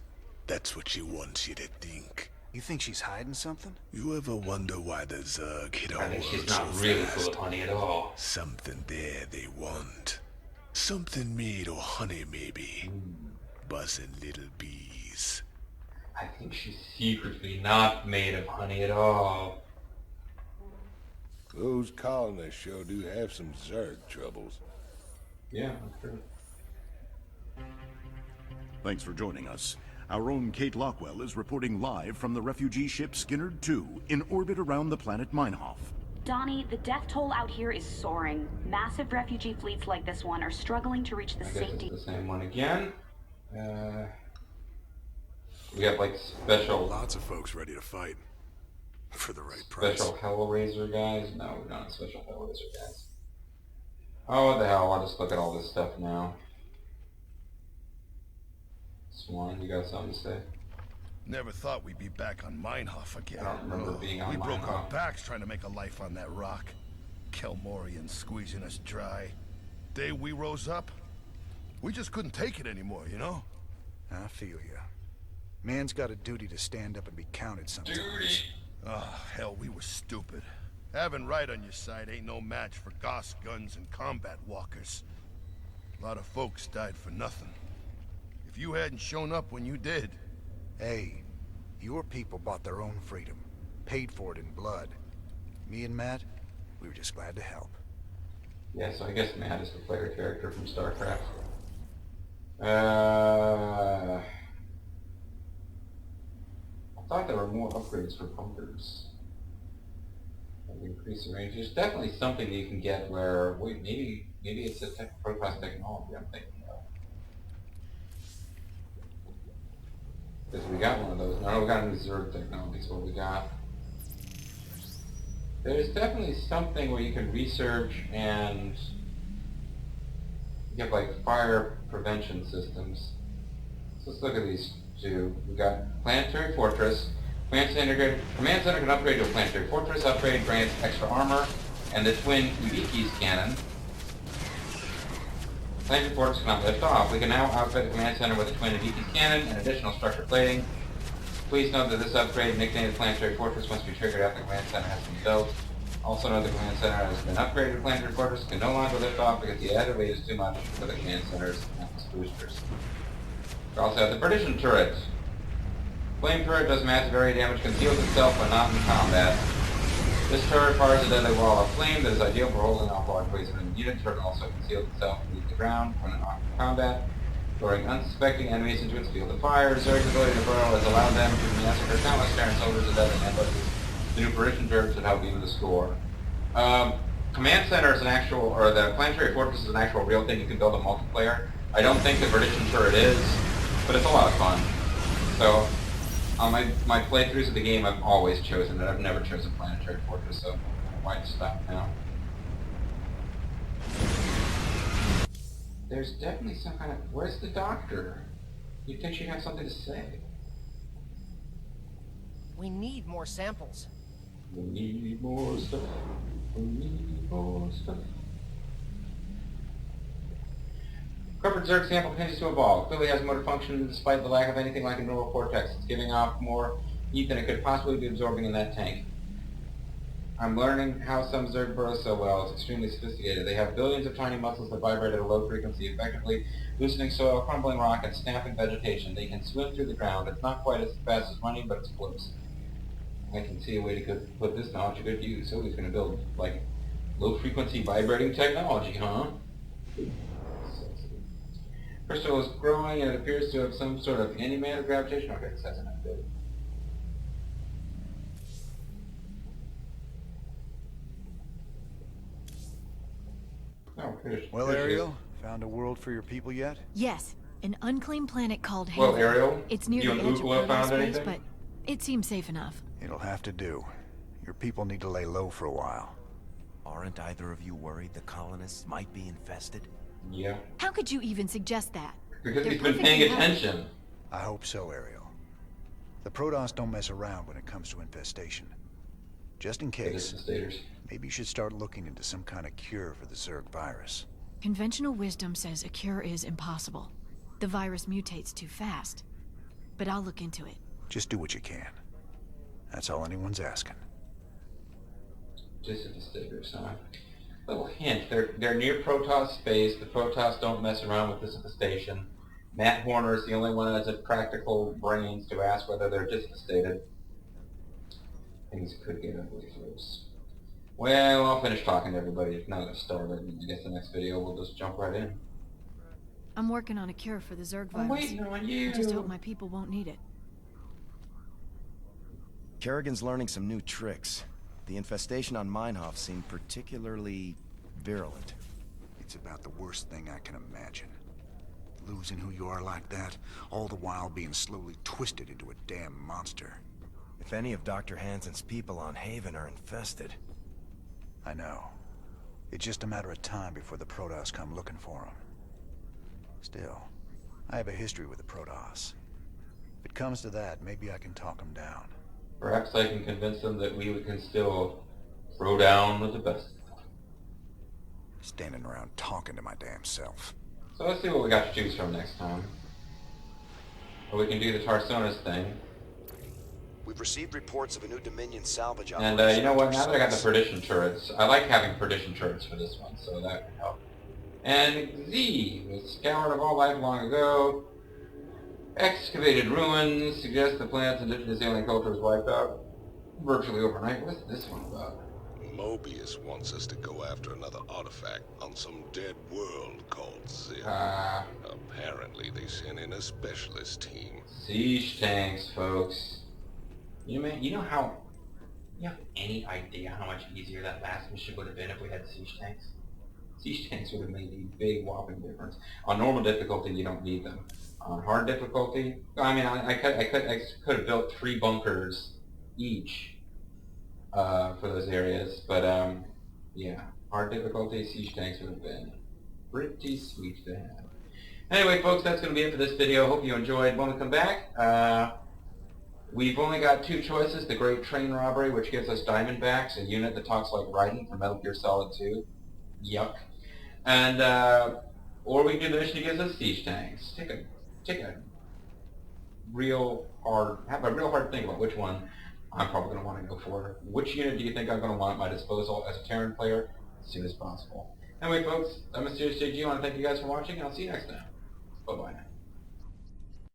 that's what she wants you to think. You think she's hiding something? You ever wonder why the Zerg hit our I think she's world not so really fast? full of honey at all. Something there they want. Something made of honey, maybe. Buzzing little bees. I think she's secretly not made of honey at all. Those colonists sure do have some Zerg troubles. Yeah, that's true. Thanks for joining us. Our own Kate Lockwell is reporting live from the refugee ship Skinnerd 2 in orbit around the planet Meinhof. Donnie, the death toll out here is soaring. Massive refugee fleets like this one are struggling to reach the I guess safety... it's the same one again. We have like special... Lots of folks ready to fight. For the right price. Special Hellraiser guys? No, we don't have special Hellraiser guys. Oh, what the hell, I'll just look at all this stuff now. Swan, you got something to say? Never thought we'd be back on Meinhof again. I don't remember being on We broke our Meinhof. backs trying to make a life on that rock. Kelmorians squeezing us dry. Day we rose up, we just couldn't take it anymore, you know? I feel ya. Man's got a duty to stand up and be counted sometimes. Duty! Oh, hell, we were stupid. Having right on your side ain't no match for Gauss guns and combat walkers. A lot of folks died for nothing. If you hadn't shown up when you did... Hey, your people bought their own freedom. Paid for it in blood. Me and Matt, we were just glad to help. Yeah, so I guess Matt is the player character from Starcraft. I thought there were more upgrades for bunkers. That would increase the range. There's definitely something that you can get where, wait, maybe it's a pro-class technology I'm thinking of. Because we got one of those. No, we got any Zerg technologies, what we got. There's definitely something where you can research and get like fire prevention systems. So let's look at these two. We got Planetary Fortress. Command Center can upgrade to a Planetary Fortress. Upgrade grants extra armor and the twin Ubiquis cannon. Planetary Fortress cannot lift off. We can now outfit the Command Center with a twin Ubiquis cannon and additional structure plating. Please note that this upgrade, nicknamed Planetary Fortress, must be triggered after the Command Center has been built. Also note the Command Center has been upgraded to Planetary Fortress, can no longer lift off because the added weight is too much for the Command Center's boosters. We also have the Perdition Turret. Flame Turret does massive area damage, conceals itself but not in combat. This turret fires a deadly wall of flame that is ideal for holding off large weights within the unit. Turret also conceals itself beneath the ground when in combat. Luring unsuspecting enemies into its field of fire. Zerg's ability to burrow has allowed them to massacre countless Terran soldiers to death and ambushes. The new British Zergs should help even the score. Command Center is an actual, or the Planetary Fortress is an actual real thing you can build in multiplayer. I don't think the British turret is, but it's a lot of fun. So, on my playthroughs of the game, I've always chosen it. I've never chosen Planetary Fortress, so why stop now? There's definitely some kind of... Where's the doctor? You'd think she'd have something to say. We need more samples. We need more stuff. We need more stuff. Corporate Zerg sample continues to evolve. Clearly has motor function despite the lack of anything like a neural cortex. It's giving off more heat than it could possibly be absorbing in that tank. I'm learning how some Zerg burrow so well. It's extremely sophisticated. They have billions of tiny muscles that vibrate at a low frequency, effectively loosening soil, crumbling rock, and snapping vegetation. They can swim through the ground. It's not quite as fast as running, but it's close. I can see a way to put this knowledge to good use. So he's going to build, like, low-frequency vibrating technology, huh? Crystal is growing, and it appears to have some sort of antimatter gravitation. Okay, this hasn't been. Well, Ariel, found a world for your people yet? Yes, an unclaimed planet called Haven. Well, Ariel, it's near you the and edge of Ukla found space, anything? but it seems safe enough. It'll have to do. Your people need to lay low for a while. Aren't either of you worried the colonists might be infested? Yeah. How could you even suggest that? Because They're he's been perfectly paying healthy. attention. I hope so, Ariel. The Protoss don't mess around when it comes to infestation. Just in case, maybe you should start looking into some kind of cure for the Zerg virus. Conventional wisdom says a cure is impossible. The virus mutates too fast. But I'll look into it. Just do what you can. That's all anyone's asking. Disinfestators, huh? Little hint, they're near Protoss space. The Protoss don't mess around with disinfestation. Matt Horner is the only one that has the practical brains to ask whether they're disinfestated. Things could get ugly for us. Well, I'll finish talking to everybody. If not, I've started. I guess the next video we'll just jump right in. I'm working on a cure for the Zerg virus. I'm waiting on you. I just hope my people won't need it. Kerrigan's learning some new tricks. The infestation on Meinhof seemed particularly virulent. It's about the worst thing I can imagine. Losing who you are like that, all the while being slowly twisted into a damn monster. If any of Dr. Hansen's people on Haven are infested... I know. It's just a matter of time before the Protoss come looking for him. Still, I have a history with the Protoss. If it comes to that, maybe I can talk them down. Perhaps I can convince them that we can still throw down with the best. Standing around talking to my damn self. So let's see what we got to choose from next time. Or we can do the Tarsonis thing. We've received reports of a new Dominion salvage operation. And you know what, now that I got the perdition turrets, I like having perdition turrets for this one, so that would help. And Z was scoured of all life long ago. Excavated ruins suggest the planet's indigenous alien culture was wiped out virtually overnight. What's this one about? Mobius wants us to go after another artifact on some dead world called Zerg. Apparently they sent in a specialist team. Siege tanks, folks. You have any idea how much easier that last mission would have been if we had siege tanks? Siege tanks would have made a big whopping difference. On normal difficulty, you don't need them. On hard difficulty, I mean, I could have built 3 bunkers each for those areas, but yeah, hard difficulty siege tanks would have been pretty sweet to have. Anyway, folks, that's going to be it for this video. Hope you enjoyed. When we come back, we've only got 2 choices: the Great Train Robbery, which gives us Diamondbacks, a unit that talks like Raiden from Metal Gear Solid 2. Yuck. And or we can do the mission that gives us siege tanks. Take a real hard think about which one I'm probably going to want to go for. Which unit do you think I'm going to want at my disposal as a Terran player as soon as possible? Anyway, folks, I'm Mysterious JG. I want to thank you guys for watching, and I'll see you next time. Bye-bye now.